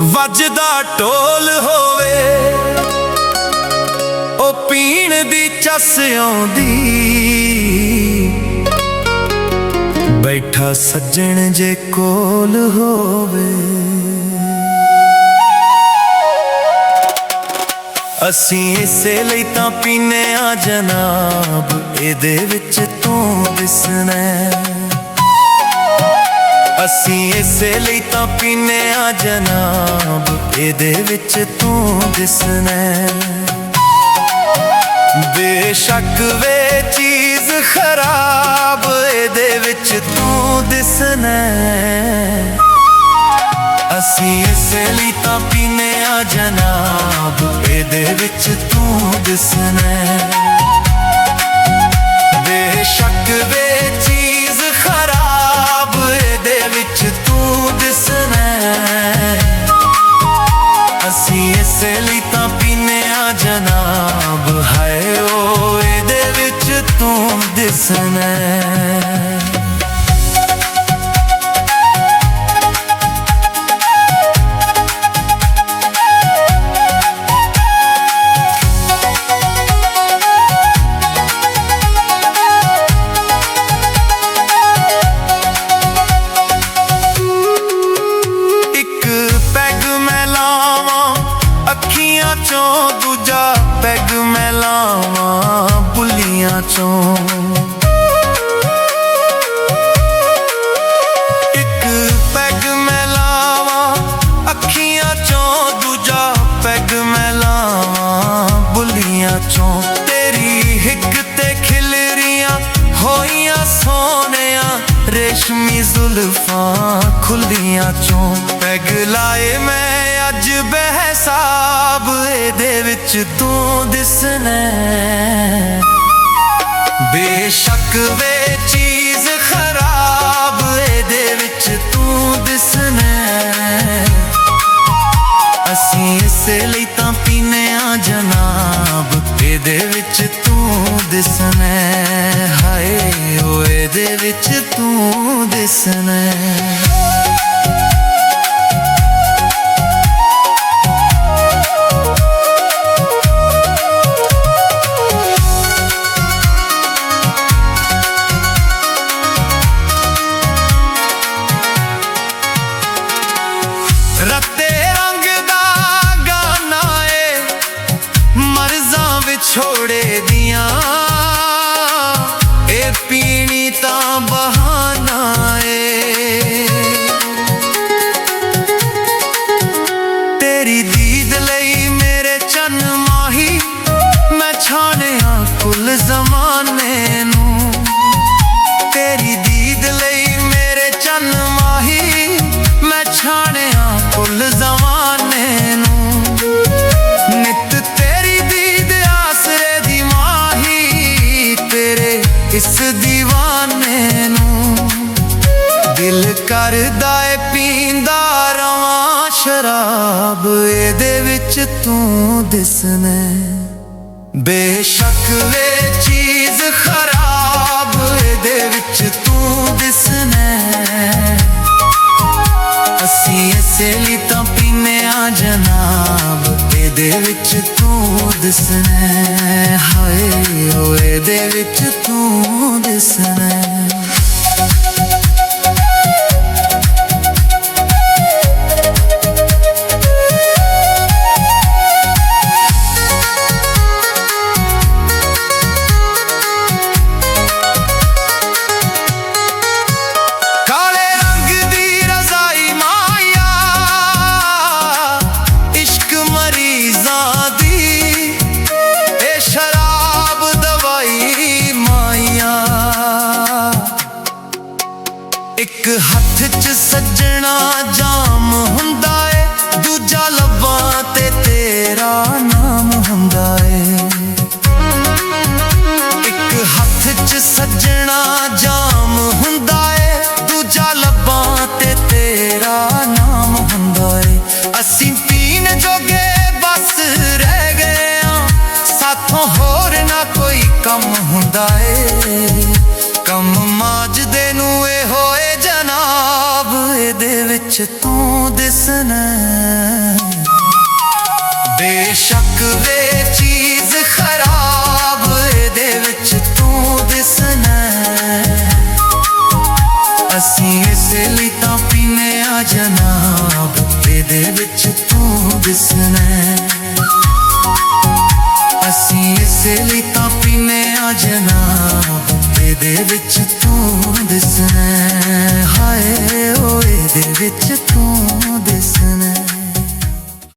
ਵੱਜਦਾ ਢੋਲ ਹੋਵੇ ਉਹ ਪੀਣ ਦੀ ਚੱਸ ਆਉਂਦੀ। ਬੈਠਾ ਸੱਜਣ ਜੇ ਕੋਲ ਹੋਵੇ। ਅਸੀਂ ਇਸੇ ਲਈ ਤਾਂ ਪੀਨੇ ਆ ਜਨਾਬ, ਇਹਦੇ ਵਿੱਚ ਤੂੰ ਦਿਸਣਾ। ਅਸੀਂ ਇਸੇ ਲਈ ਤਾਂ ਪੀਨੇ ਆ ਜਨਾਬ, ਇਹਦੇ ਵਿੱਚ ਤੂੰ ਦਿਸਣਾ। ਬੇਸ਼ੱਕ ਵੇ ਚੀਜ਼ ਖਰਾਬ, ਇਹਦੇ ਵਿੱਚ ਤੂੰ ਦਿਸਣਾ। ਅਸੀਂ ਇਸੇ ਲਈ ਤਾਂ ਪੀਨੇ ਆ ਜਨਾਬ, ਇਹਦੇ ਵਿੱਚ ਤੂੰ ਦਿਸਣਾ। ਬੇਸ਼ੱਕ ਵੇ ਚੀਜ਼ ਖਰਾਬ, ਇਹਦੇ ਵਿੱਚ ਤੂੰ ਦਿਸਣਾ। ਅਸੀਂ ਇਸੇ ਲਈ ਤਾਂ ਪੀਨੇ ਆ ਜਨਾਬ, ਹਾਏ ਓ ਇਹਦੇ ਵਿੱਚ ਤੂੰ ਦਿਸਣਾ। ਅੱਖੀਆਂ ਚੋਂ ਦੂਜਾ ਪੈਗ ਮੈਂ ਲਾਵਾਂ ਬੁੱਲੀਆਂ ਚੋਂ। ਇੱਕ ਪੈਗ ਮੈਂ ਲਾਵਾਂ ਅੱਖੀਆਂ ਚੋਂ, ਦੂਜਾ ਪੈਗ ਮੈਂ ਲਾਵਾਂ ਬੁੱਲੀਆਂ ਚੋਂ। ਤੇਰੀ ਹਿੱਕ ਤੇ ਖਿਲਰੀਆਂ ਹੋਈਆਂ ਸੋਹਣਿਆ ਰੇਸ਼ਮੀ ਜ਼ੁਲਫਾਂ ਖੁੱਲੀਆਂ ਚੋਂ। ਪੈਗ ਲਾਏ ਮੈਂ ਅੱਜ ਬਹਿਸਾਬ, ਇਹਦੇ ਵਿੱਚ ਤੂੰ ਦਿਸਣਾ। ਬੇਸ਼ੱਕ ਵੇ ਚੀਜ਼ ਖਰਾਬ, ਇਹਦੇ ਵਿੱਚ ਤੂੰ ਦਿਸਣਾ। ਅਸੀਂ ਇਸੇ ਲਈ ਤਾਂ ਪੀਨੇ ਆ ਜਨਾਬ, ਇਹਦੇ ਵਿੱਚ ਤੂੰ ਦਿਸਣਾ। ਹਾਏ ਓ ਇਹਦੇ ਵਿੱਚ ਤੂੰ ਦਿਸਣਾ। ਰੱਤੇ ਰੰਗ ਦਾ ਗਾਨਾ ਏ ਮਰਜ਼ਾਂ ਵਿਛੋੜੇ ਦੀਆਂ, ਇਹ ਪੀਣੀ ਤਾਂ ਬਹਾਨਾ ਏ। ਤੇਰੀ ਦੀਦ ਲਈ ਮੇਰੇ ਚੰਨ ਮਾਹੀ, ਮੈਂ ਛਾਣਿਆ ਕੁੱਲ ਜ਼ਮਾਨੇ ਨੂੰ। ਤੇਰੀ ਦੀਦ ਲਈ ਮੇਰੇ ਚੰਨ ਮਾਹੀ, ਮੈਂ ਛਾਣਿਆ ਕੁੱਲ ਜ਼ਮਾਨੇ ਨੂੰ। ਨਿੱਤ ਤੇਰੀ ਦੀਦ ਆਸਰੇ ਦੀ ਮਾਹੀ, ਤੇਰੇ ਇਸ ਦੀਵਾਨੇ ਨੂੰ। ਦਿਲ ਕਰਦਾ ਏ ਪੀਂਦਾ ਰਵਾਂ ਸ਼ਰਾਬ, ਇਹਦੇ ਵਿੱਚ ਤੂੰ ਦਿਸਣਾ। ਬੇਸ਼ੱਕ ਵੇ ਚੀਜ਼ ਖਰਾਬ, ਇਹਦੇ ਵਿੱਚ ਤੂੰ ਦਿਸਣਾ। ਅਸੀਂ ਇਸੇ ਲਈ ਤਾਂ ਪੀਨੇ ਆ ਜਨਾਬ, ਇਹਦੇ ਵਿੱਚ ਤੂੰ ਦਿਸਣਾ। ਹਾਏ ਓ ਇਹਦੇ ਵਿੱਚ ਤੂੰ ਦਿਸਣਾ। ਇੱਕ ਹੱਥ 'ਚ ਸੱਜਣਾ ਜਾਮ ਹੁੰਦਾ ਏ, ਦੂਜਾ ਲੱਭਾਂ ਤੇ ਤੇਰਾ ਨਾਮ ਹੁੰਦਾ ਏ। ਇੱਕ ਹੱਥ 'ਚ ਸੱਜਣਾ ਜਾਮ ਹੁੰਦਾ ਏ, ਦੂਜਾ ਲੱਭਾਂ ਤੇ ਤੇਰਾ ਨਾਮ ਹੁੰਦਾ ਏ। ਅਸੀਂ ਪੀਣ ਜੋਗੇ ਬਸ ਰਹਿ ਗਏ ਆਂ, ਸਾਥੋਂ ਹੋਰ ਨਾ ਕੋਈ ਕੰਮ ਹੁੰਦਾ ਏ। ਕੰਮ ਮਾਜਦੇ ਨੂੰ ਇਹ ਹੋਏ ਜਨਾਬ, ਇਹਦੇ ਵਿੱਚ ਤੂੰ ਦਿਸਣਾ। बेशक वे चीज खराब एदे विच तू दिसना असी इस लई तां पीने आ जनाब एदे विच तू दिसना